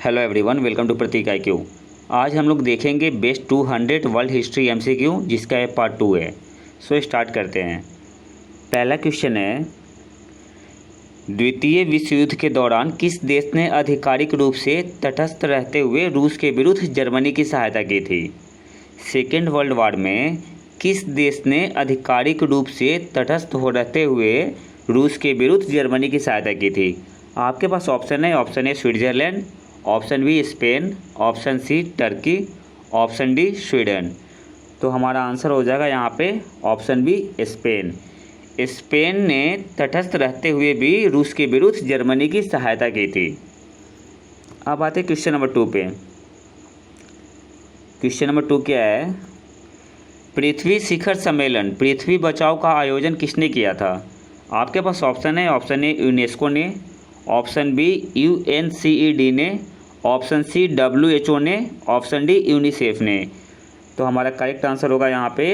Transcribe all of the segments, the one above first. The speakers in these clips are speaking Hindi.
Hello everyone, welcome to Prateek IQ। आज हम लोग देखेंगे बेस्ट 200 वर्ल्ड हिस्ट्री MCQ, जिसका ये पार्ट 2 है। सो स्टार्ट करते हैं। पहला क्वेश्चन है, द्वितीय विश्व युद्ध के दौरान किस देश ने आधिकारिक रूप से तटस्थ रहते हुए रूस के विरुद्ध जर्मनी की सहायता की थी? सेकेंड वर्ल्ड वॉर में किस देश ने आधिकारिक रूप से तटस्थ हो रहते हुए रूस के विरुद्ध जर्मनी की सहायता की थी? आपके पास ऑप्शन है। Option A Switzerland, option B Spain, option C Turkey, option D Sweden. तो हमारा आंसर हो जाएगा यहाँ पे ऑप्शन बी स्पेन। स्पेन ने तटस्थ रहते हुए भी रूस के विरुद्ध जर्मनी की सहायता की थी। अब आते हैं क्वेश्चन नंबर 2 पे। क्वेश्चन नंबर 2 क्या है? पृथ्वी शिखर सम्मेलन, पृथ्वी बचाओ का आयोजन किसने किया था? आपके पास ऑप्शन है। ऑप्शन ए यूनेस्को ने, ऑप्शन बी UNCED ने, ऑप्शन सी WHO ने, ऑप्शन डी यूनिसेफ ने। तो हमारा करेक्ट आंसर होगा यहाँ पे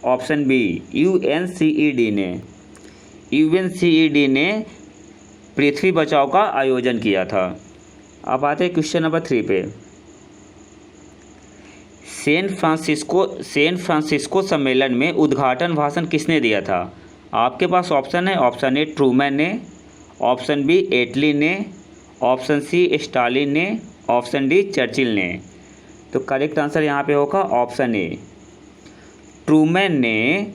ऑप्शन बी UNCED ने। UNCED ने पृथ्वी बचाओ का आयोजन किया था। अब आते हैं क्वेश्चन नंबर 3 पे। सैन फ्रांसिस्को सम्मेलन में उद्घाटन भाषण किसने दिया था? आपके पास ऑप्शन है। ऑप्शन ए ट्रूमैन ने, ऑप्शन बी एटली ने, ऑप्शन सी स्टालिन ने, ऑप्शन डी चर्चिल ने। तो करेक्ट आंसर यहाँ पे होगा ऑप्शन ए ट्रूमैन ने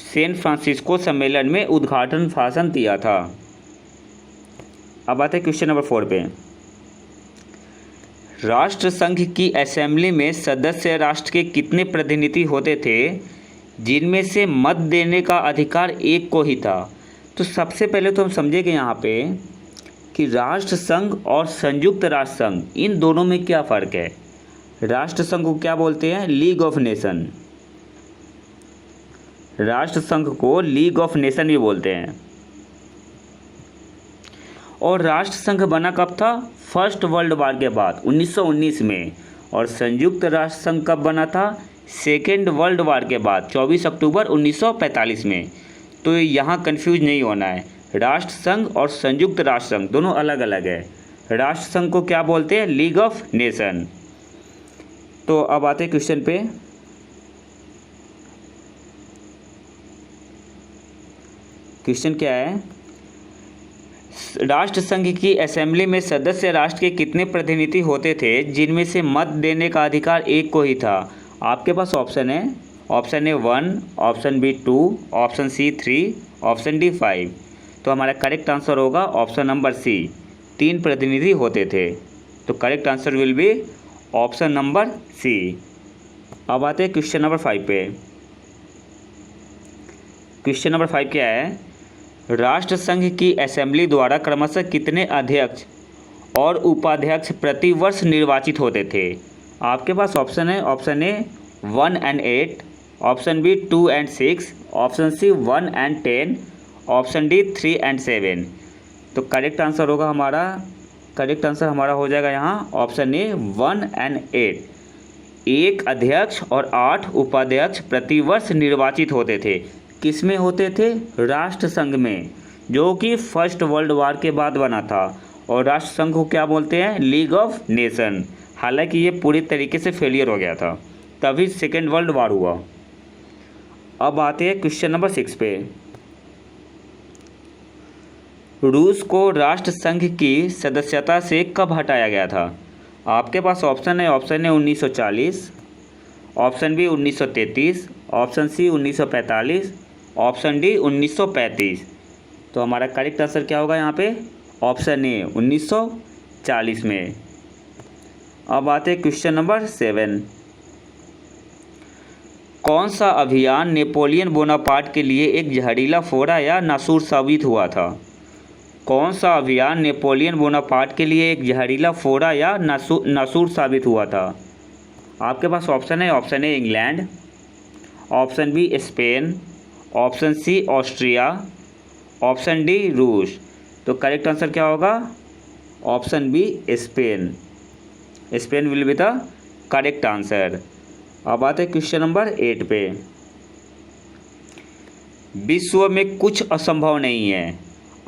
सैन फ्रांसिस्को सम्मेलन में उद्घाटन भाषण दिया था। अब आते हैं क्वेश्चन नंबर 4 पे। राष्ट्रसंघ की असेंबली में सदस्य राष्ट्र के कितने प्रतिनिधि होते थे, जिनमें से मत देने का अधिकार एक को ही था? तो सबसे पहले तो हम समझेंगे यहाँ पे कि राष्ट्र संघ और संयुक्त राष्ट्र संघ, इन दोनों में क्या फ़र्क है। राष्ट्र संघ को क्या बोलते हैं? League of nation. राष्ट्र संघ को लीग ऑफ नेशन भी बोलते हैं। और राष्ट्र संघ बना कब था? फर्स्ट वर्ल्ड वॉर के बाद 1919 में। और संयुक्त राष्ट्र संघ कब बना था? सेकेंड वर्ल्ड वॉर के बाद 24 अक्टूबर 1945 में। तो यहाँ कंफ्यूज नहीं होना है। राष्ट्र संघ और संयुक्त राष्ट्र संघ दोनों अलग अलग है। राष्ट्र संघ को क्या बोलते हैं? League of nation. तो अब आते हैं क्वेश्चन पे। क्वेश्चन क्या है? राष्ट्र संघ की असेंबली में सदस्य राष्ट्र के कितने प्रतिनिधि होते थे, जिनमें से मत देने का अधिकार एक को ही था? आपके पास ऑप्शन है। Option A 1, option B 2, option C 3, option D 5। तो हमारा करेक्ट आंसर होगा ऑप्शन नंबर सी, 3 प्रतिनिधि होते थे। तो correct answer will be option number C. अब आते हैं क्वेश्चन नंबर 5 पे। क्वेश्चन नंबर 5 क्या है? राष्ट्र संघ की असेंबली द्वारा क्रमशः कितने अध्यक्ष और उपाध्यक्ष प्रतिवर्ष निर्वाचित होते थे? आपके पास ऑप्शन है। Option A 1 and 8, option B 2 and 6, option C 1 and 10, option D 3 and 7। तो करेक्ट आंसर हमारा हो जाएगा यहाँ ऑप्शन ए 1 and 8। 1 अध्यक्ष और 8 उपाध्यक्ष प्रतिवर्ष निर्वाचित होते थे। किस में होते थे? राष्ट्र संघ में, जो कि फर्स्ट वर्ल्ड वॉर के बाद बना था। और राष्ट्र संघ को क्या बोलते हैं? League of nation. हालांकि ये पूरी तरीके से फेलियर हो गया था, तभी सेकेंड वर्ल्ड वॉर हुआ। अब आते हैं क्वेश्चन नंबर 6 पे। रूस को राष्ट्र संघ की सदस्यता से कब हटाया गया था? आपके पास ऑप्शन है। Option A 1940, option B 1933, option C 1945, option D 1935। तो हमारा करेक्ट आंसर क्या होगा यहाँ पे? ऑप्शन ए 1940 में। अब आते हैं क्वेश्चन नंबर 7। कौन सा अभियान नेपोलियन बोनापार्ट के लिए एक जहरीला फोड़ा या नासूर साबित हुआ था? कौन सा अभियान नेपोलियन बोनापार्ट के लिए एक जहरीला फोड़ा या नासूर साबित हुआ था? आपके पास ऑप्शन है। Option A England, option B Spain, option C Austria, option D रूस। तो करेक्ट आंसर क्या होगा? Option B Spain. Spain will be the correct answer. अब आते हैं क्वेश्चन नंबर 8 पे। विश्व में कुछ असंभव नहीं है।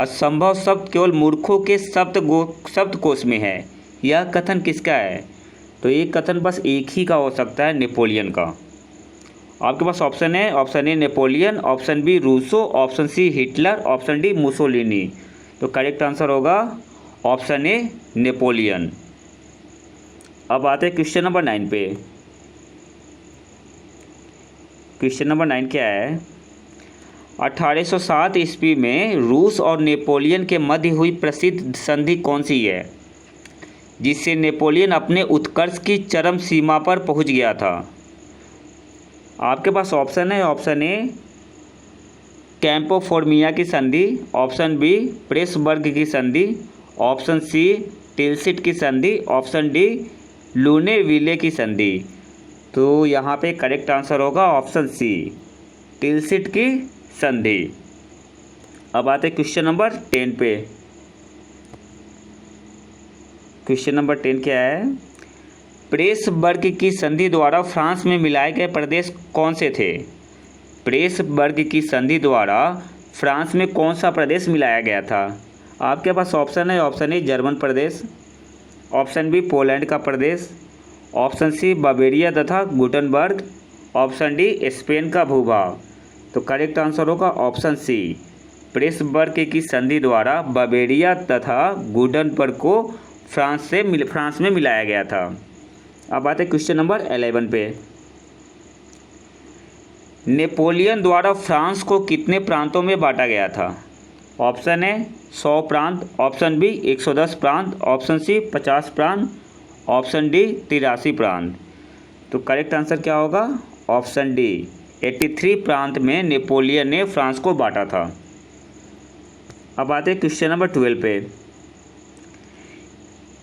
असंभव शब्द केवल मूर्खों के शब्दकोश में है। यह कथन किसका है? तो ये कथन बस एक ही का हो सकता है, नेपोलियन का। आपके पास ऑप्शन है, option A Napoleon, option B Rousseau, option C Hitler, option D Mussolini. तो करेक्ट आंसर होगा ऑप्शन ए नेपोलियन। अब आते हैं क्वेश्चन नंबर 9 पे। क्वेश्चन नंबर 9 क्या है? 1807 ईस्वी में रूस और नेपोलियन के मध्य हुई प्रसिद्ध संधि कौन सी है, जिससे नेपोलियन अपने उत्कर्ष की चरम सीमा पर पहुंच गया था? आपके पास ऑप्शन है, ऑप्शन ए कैंपो फोर्मिया की संधि, ऑप्शन बी प्रेसबर्ग की संधि, ऑप्शन सी टिलसिट की संधि, ऑप्शन डी लूनेविले की संधि। तो यहाँ पे करेक्ट आंसर होगा ऑप्शन सी टिलसिट की संधि। अब आते क्वेश्चन नंबर 10 पे। क्वेश्चन नंबर 10 क्या है? प्रेसबर्ग की संधि द्वारा फ्रांस में मिलाए गए प्रदेश कौन से थे? प्रेसबर्ग की संधि द्वारा फ्रांस में कौन सा प्रदेश मिलाया गया था? आपके पास ऑप्शन है, ऑप्शन ए जर्मन प्रदेश, ऑप्शन बी पोलैंड का प्रदेश, ऑप्शन सी बावेरिया तथा गुटनबर्ग, ऑप्शन डी स्पेन का भूभाग। तो करेक्ट आंसर होगा ऑप्शन सी प्रेसबर्ग की संधि द्वारा बावेरिया तथा गुटनबर्ग को फ्रांस में मिलाया गया था। अब आते क्वेश्चन नंबर 11 पे। नेपोलियन द्वारा फ्रांस को कितने प्रांतों में बांटा गया था? ऑप्शन है 100 प्रांत, ऑप्शन बी 110 प्रांत, ऑप्शन सी 50 प्रांत, ऑप्शन डी 83 प्रांत। तो करेक्ट आंसर क्या होगा? ऑप्शन डी 83 प्रांत में नेपोलियन ने फ्रांस को बांटा था। अब आते क्वेश्चन नंबर 12 पे।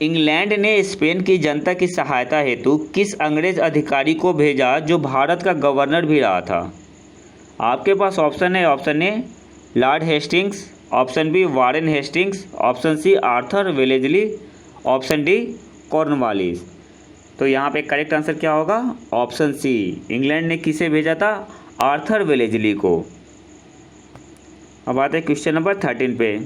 इंग्लैंड ने स्पेन की जनता की सहायता हेतु किस अंग्रेज अधिकारी को भेजा जो भारत का गवर्नर भी रहा था? आपके पास ऑप्शन है, option A Lord Hastings, option B Warren Hastings, option C Arthur Wellesley, option D Cornwallis. तो यहाँ पे करेक्ट आंसर क्या होगा? ऑप्शन सी इंग्लैंड ने किसे भेजा था? आर्थर वेलेजली को। अब आते हैं क्वेश्चन नंबर 13 पे।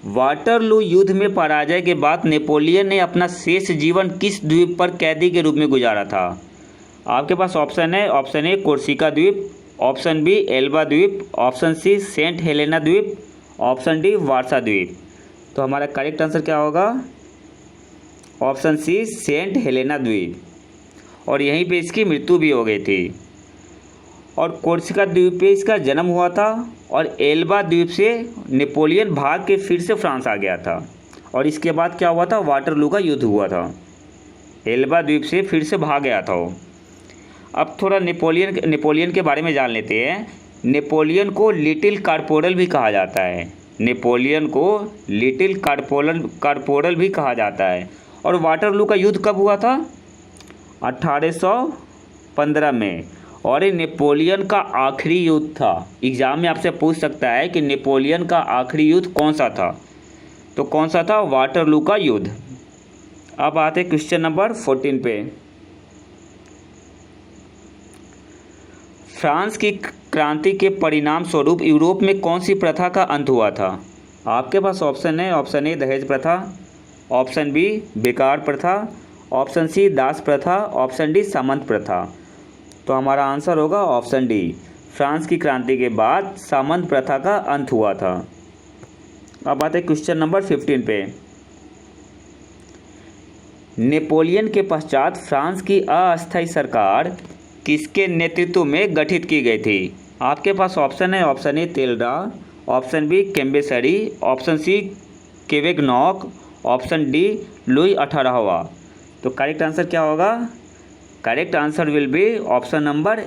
वाटरलू युद्ध में पराजय के बाद नेपोलियन ने अपना शेष जीवन किस द्वीप पर कैदी के रूप में गुजारा था? आपके पास ऑप्शन है, ऑप्शन ए कोर्सिका द्वीप, ऑप्शन बी एल्बा द्वीप, ऑप्शन सी सेंट हेलेना द्वीप, ऑप्शन डी वारसा द्वीप। तो हमारा करेक्ट आंसर क्या होगा? ऑप्शन सी सेंट हेलेना द्वीप। और यहीं पे इसकी मृत्यु भी हो गई थी। और कोर्सिका द्वीप पे इसका जन्म हुआ था और एल्बा द्वीप से नेपोलियन भाग के फिर से फ्रांस आ गया था। और इसके बाद क्या हुआ था? वाटरलू का युद्ध हुआ था। एल्बा द्वीप से फिर से भाग गया था वो। अब थोड़ा नेपोलियन के बारे में जान लेते हैं। नेपोलियन को लिटिल कारपोरल भी कहा जाता है। नेपोलियन को लिटिल कारपोरल भी कहा जाता है। और वाटरलू का युद्ध कब हुआ था? 1815 में। और ये नेपोलियन का आखिरी युद्ध था। एग्जाम में आपसे पूछ सकता है कि नेपोलियन का आखिरी युद्ध कौन सा था? तो कौन सा था? वाटरलू का युद्ध। अब आते क्वेश्चन नंबर 14 पे। फ्रांस की क्रांति के परिणाम स्वरूप यूरोप में कौन सी प्रथा का अंत हुआ था? आपके पास ऑप्शन है, ऑप्शन ए दहेज प्रथा, ऑप्शन बी बेकार प्रथा, ऑप्शन सी दास प्रथा, ऑप्शन डी सामंत प्रथा। तो हमारा आंसर होगा ऑप्शन डी फ्रांस की क्रांति के बाद सामंत प्रथा का अंत हुआ था। अब आते क्वेश्चन नंबर 15 पे। नेपोलियन के पश्चात फ्रांस की अस्थायी सरकार किसके नेतृत्व में गठित की गई थी? आपके पास ऑप्शन है, ऑप्शन ए तेलरा, ऑप्शन बी केम्बेसरी, ऑप्शन सी केवेगनॉक, ऑप्शन डी लुई 18वां। तो करेक्ट आंसर क्या होगा? Correct answer will be option number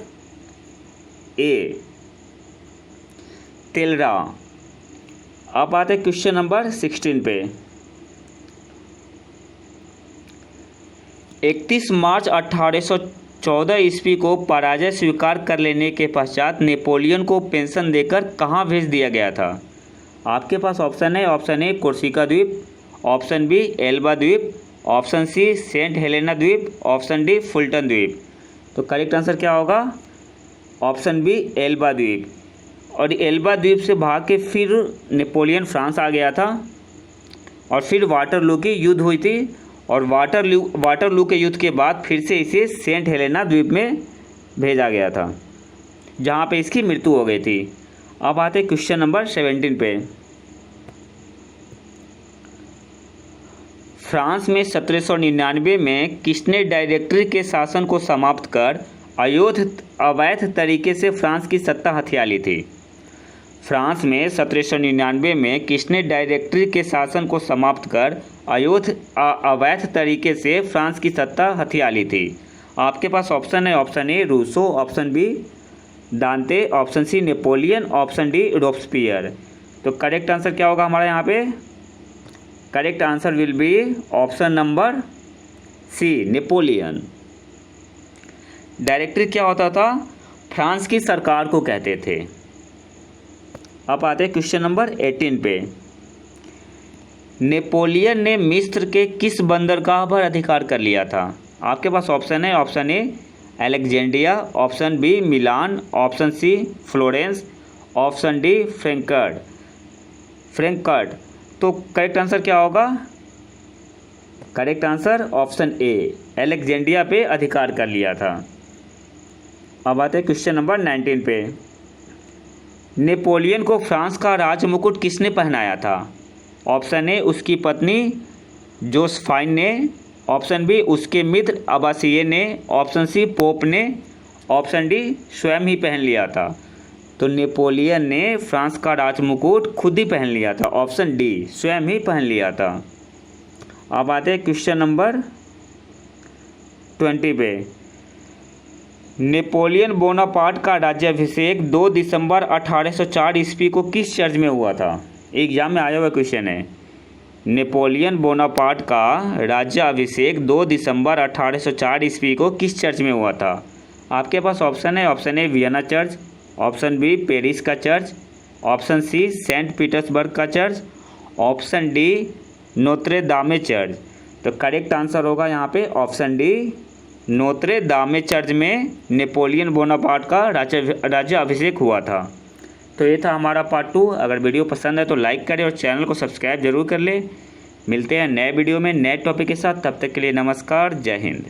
A तेलरा। अब आते क्वेश्चन नंबर 16 पे। 31 मार्च 1814 ईस्वी को पराजय स्वीकार कर लेने के पश्चात नेपोलियन को पेंशन देकर कहाँ भेज दिया गया था? आपके पास ऑप्शन है, ऑप्शन ए कोर्सिका द्वीप, ऑप्शन बी एल्बा द्वीप, ऑप्शन सी सेंट हेलेना द्वीप, ऑप्शन डी फुल्टन द्वीप। तो करेक्ट आंसर क्या होगा? ऑप्शन बी एल्बा द्वीप। और एल्बा द्वीप से भाग के फिर नेपोलियन फ्रांस आ गया था। और फिर वाटरलू की युद्ध हुई थी, और वाटरलू के युद्ध के बाद फिर से इसे सेंट हेलेना द्वीप में भेजा गया था, जहाँ पे इसकी मृत्यु हो गई थी। अब आते क्वेश्चन नंबर 17 पे। फ्रांस में 1799 में किसने डायरेक्टरी के शासन को समाप्त कर अवैध तरीके से फ्रांस की सत्ता हथिया ली थी? फ्रांस में 1799 में किसने डायरेक्टरी के शासन को समाप्त कर अवैध तरीके से फ्रांस की सत्ता हथिया ली थी? आपके पास ऑप्शन है, option A Rousseau, option B Danton, option C Napoleon, option D Robespierre. तो करेक्ट आंसर क्या होगा हमारा यहाँ पे? Correct answer will be option number C Napoleon. Directory क्या होता था? फ्रांस की सरकार को कहते थे। अब आते हैं क्वेश्चन नंबर 18 पे। नेपोलियन ने मिस्र के किस बंदरगाह पर अधिकार कर लिया था? आपके पास ऑप्शन है, option A Alexandria, option B Milan, option C Florence, option D Frankfurt. तो करेक्ट आंसर क्या होगा? Correct answer option A Alexandria पे अधिकार कर लिया था। अब आते हैं क्वेश्चन नंबर 19 पे। नेपोलियन को फ्रांस का राज मुकुट किसने पहनाया था? ऑप्शन ए उसकी पत्नी जोसेफाइन ने, ऑप्शन बी उसके मित्र अब्बासिये ने, ऑप्शन सी पोप ने, ऑप्शन डी स्वयं ही पहन लिया था। तो नेपोलियन ने फ्रांस का राज मुकुट खुद ही पहन लिया था, ऑप्शन डी स्वयं ही पहन लिया था। अब आते हैं क्वेश्चन नंबर 20 पे। नेपोलियन बोनापार्ट का राज्याभिषेक 2 दिसंबर 1804 ईस्वी को किस चर्च में हुआ था? एग्जाम में आया हुआ क्वेश्चन है। नेपोलियन बोनापार्ट का राज्याभिषेक 2 दिसंबर 1804 ईस्वी को किस चर्च में हुआ था? आपके पास ऑप्शन है, option A Vienna church, option B Paris का church, option C Saint Petersburg का church, option D Notre Dame church. तो करेक्ट आंसर होगा यहाँ पे option D Notre Dame church में नेपोलियन बोनापार्ट का राज्याभिषेक हुआ था। तो ये था हमारा पार्ट 2। अगर वीडियो पसंद है तो लाइक करें और चैनल को सब्सक्राइब जरूर कर ले। मिलते हैं नए वीडियो में नए टॉपिक के साथ, तब तक के लिए नमस्कार, जय हिंद।